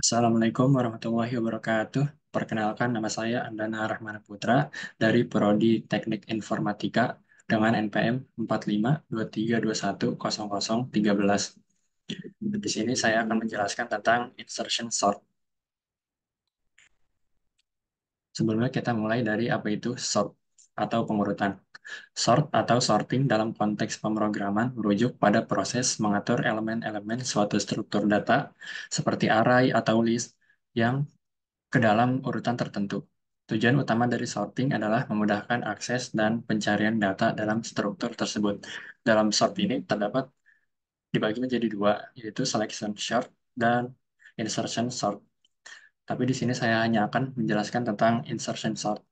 Assalamualaikum warahmatullahi wabarakatuh. Perkenalkan, nama saya Andana Rahmana Putra dari Prodi Teknik Informatika dengan NPM 4523210013. Di sini saya akan menjelaskan tentang insertion sort. Sebelumnya kita mulai dari apa itu sort atau pengurutan. Sort atau sorting dalam konteks pemrograman merujuk pada proses mengatur elemen-elemen suatu struktur data seperti array atau list yang ke dalam urutan tertentu. Tujuan utama dari sorting adalah memudahkan akses dan pencarian data dalam struktur tersebut. Dalam sort ini terdapat dibagi menjadi dua, yaitu selection sort dan insertion sort. Tapi di sini saya hanya akan menjelaskan tentang insertion sort.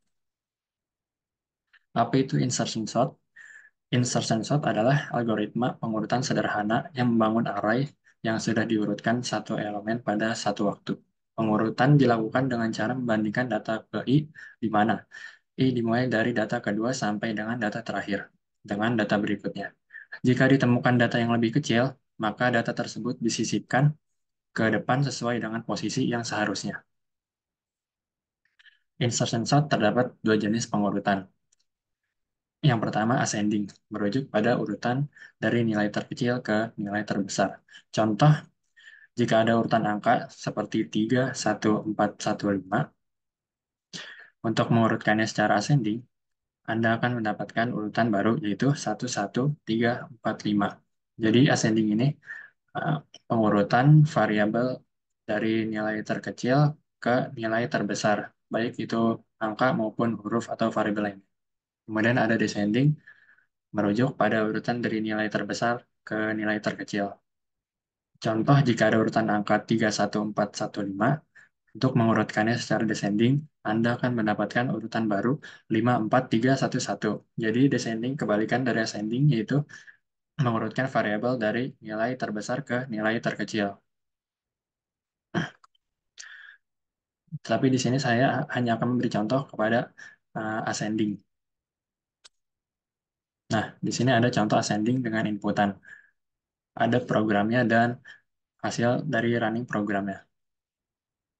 Apa itu insertion sort? Insertion sort adalah algoritma pengurutan sederhana yang membangun array yang sudah diurutkan satu elemen pada satu waktu. Pengurutan dilakukan dengan cara membandingkan data ke I, di mana I dimulai dari data kedua sampai dengan data terakhir, dengan data berikutnya. Jika ditemukan data yang lebih kecil, maka data tersebut disisipkan ke depan sesuai dengan posisi yang seharusnya. Insertion sort terdapat dua jenis pengurutan. Yang pertama, ascending, merujuk pada urutan dari nilai terkecil ke nilai terbesar. Contoh, jika ada urutan angka seperti 3, 1, 4, 1, 5, untuk mengurutkannya secara ascending, Anda akan mendapatkan urutan baru yaitu 1, 1, 3, 4, 5. Jadi ascending ini uh, pengurutan variabel dari nilai terkecil ke nilai terbesar, baik itu angka maupun huruf atau variabel lain. Kemudian ada descending, merujuk pada urutan dari nilai terbesar ke nilai terkecil. Contoh, jika ada urutan angka 3, 1, 4, 1, 5, untuk mengurutkannya secara descending, Anda akan mendapatkan urutan baru 5, 4, 3, 1, 1. Jadi descending kebalikan dari ascending, yaitu mengurutkan variabel dari nilai terbesar ke nilai terkecil. Tapi di sini saya hanya akan memberi contoh kepada ascending. Nah, di sini ada contoh ascending dengan inputan. Ada programnya dan hasil dari running programnya.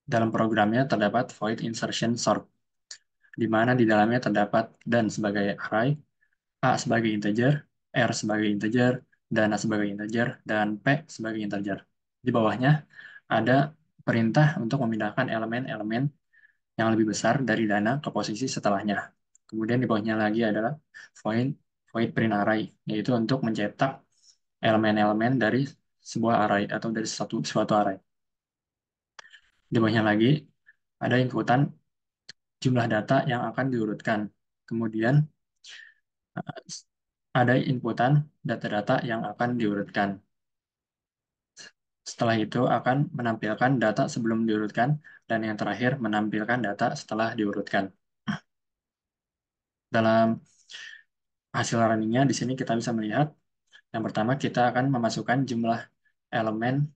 Dalam programnya terdapat void insertion sort, di mana di dalamnya terdapat dan sebagai array, A sebagai integer, R sebagai integer, dan A sebagai integer, dan P sebagai integer. Di bawahnya ada perintah untuk memindahkan elemen-elemen yang lebih besar dari dana ke posisi setelahnya. Kemudian di bawahnya lagi adalah void, void print array, yaitu untuk mencetak elemen-elemen dari sebuah array atau dari suatu array. Di bawahnya lagi ada inputan jumlah data yang akan diurutkan. Kemudian ada inputan data-data yang akan diurutkan. Setelah itu akan menampilkan data sebelum diurutkan, dan yang terakhir menampilkan data setelah diurutkan. Dalam hasil runningnya, di sini kita bisa melihat, yang pertama kita akan memasukkan jumlah elemen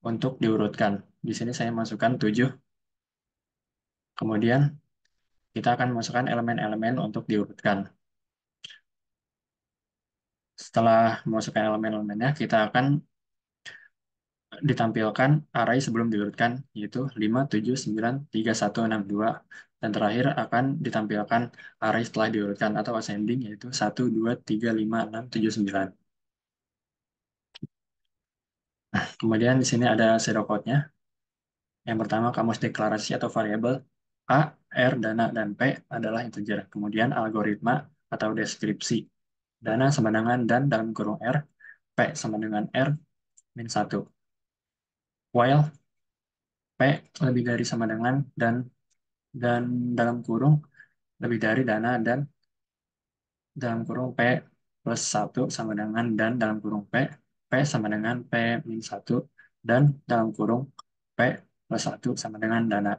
untuk diurutkan. Di sini saya masukkan 7, kemudian kita akan memasukkan elemen-elemen untuk diurutkan. Setelah memasukkan elemen-elemennya, kita akan ditampilkan array sebelum diurutkan, yaitu 5, 7, 9, 3, 1, 6, 2. Dan terakhir akan ditampilkan array setelah diurutkan atau ascending, yaitu 1, 2, 3, 5, 6, 7, 9. Kemudian di sini ada pseudocode-nya. Yang pertama, kamus deklarasi atau variabel A, R, dana, dan P adalah integer. Kemudian algoritma atau deskripsi. Dana sama dengan dan dalam kurung R, P sama dengan R min 1. While P lebih dari sama dengan dan dalam kurung lebih dari dana dan dalam kurung P plus 1 sama dengan dan dalam kurung P sama dengan P min 1 dan dalam kurung P plus 1 sama dengan dana.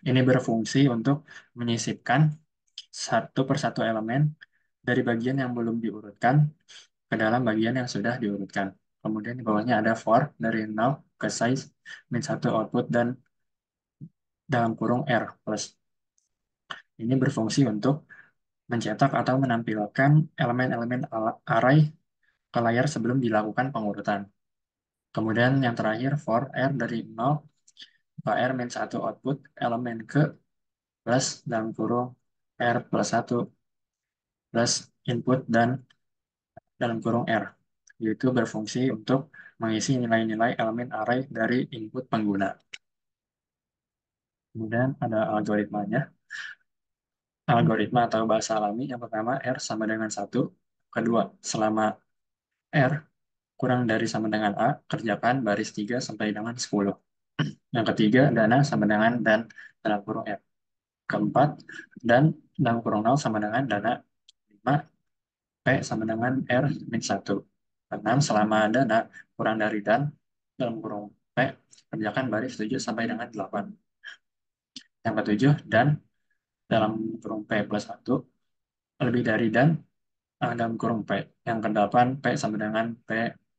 Ini berfungsi untuk menyisipkan satu persatu elemen dari bagian yang belum diurutkan ke dalam bagian yang sudah diurutkan. Kemudian di bawahnya ada for dari 0 ke size min 1 output dan dalam kurung R plus. Ini berfungsi untuk mencetak atau menampilkan elemen-elemen array ke layar sebelum dilakukan pengurutan. Kemudian yang terakhir for R dari 0 ke R min 1 output elemen ke plus dalam kurung R plus 1 plus input dan dalam kurung R, yaitu berfungsi untuk mengisi nilai-nilai elemen array dari input pengguna. Kemudian ada algoritmanya. Algoritma atau bahasa alami yang pertama R sama dengan 1. Kedua, selama R kurang dari sama dengan A, kerjakan baris 3 sampai dengan 10. Yang ketiga, dana sama dengan dan dalam kurung R. Keempat, dan dalam kurung 0 sama dengan dana 5, P sama dengan R min 1. Enam, selama dana kurang dari dan dalam kurung P, kerjakan baris 7 sampai dengan 8. Yang ketujuh, dan dalam kurung P plus 1, lebih dari dan dalam kurung P. Yang kedelapan, P sama dengan P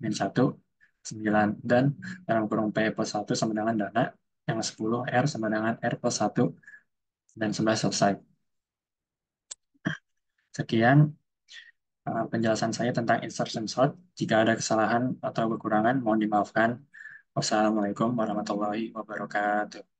min 1, 9. Dan dalam kurung P plus 1 sama dengan dana. Yang 10, R sama dengan R plus 1, dan 11 selesai. Sekian penjelasan saya tentang instruction sort. Jika ada kesalahan atau kekurangan, mohon dimaafkan. Wassalamualaikum warahmatullahi wabarakatuh.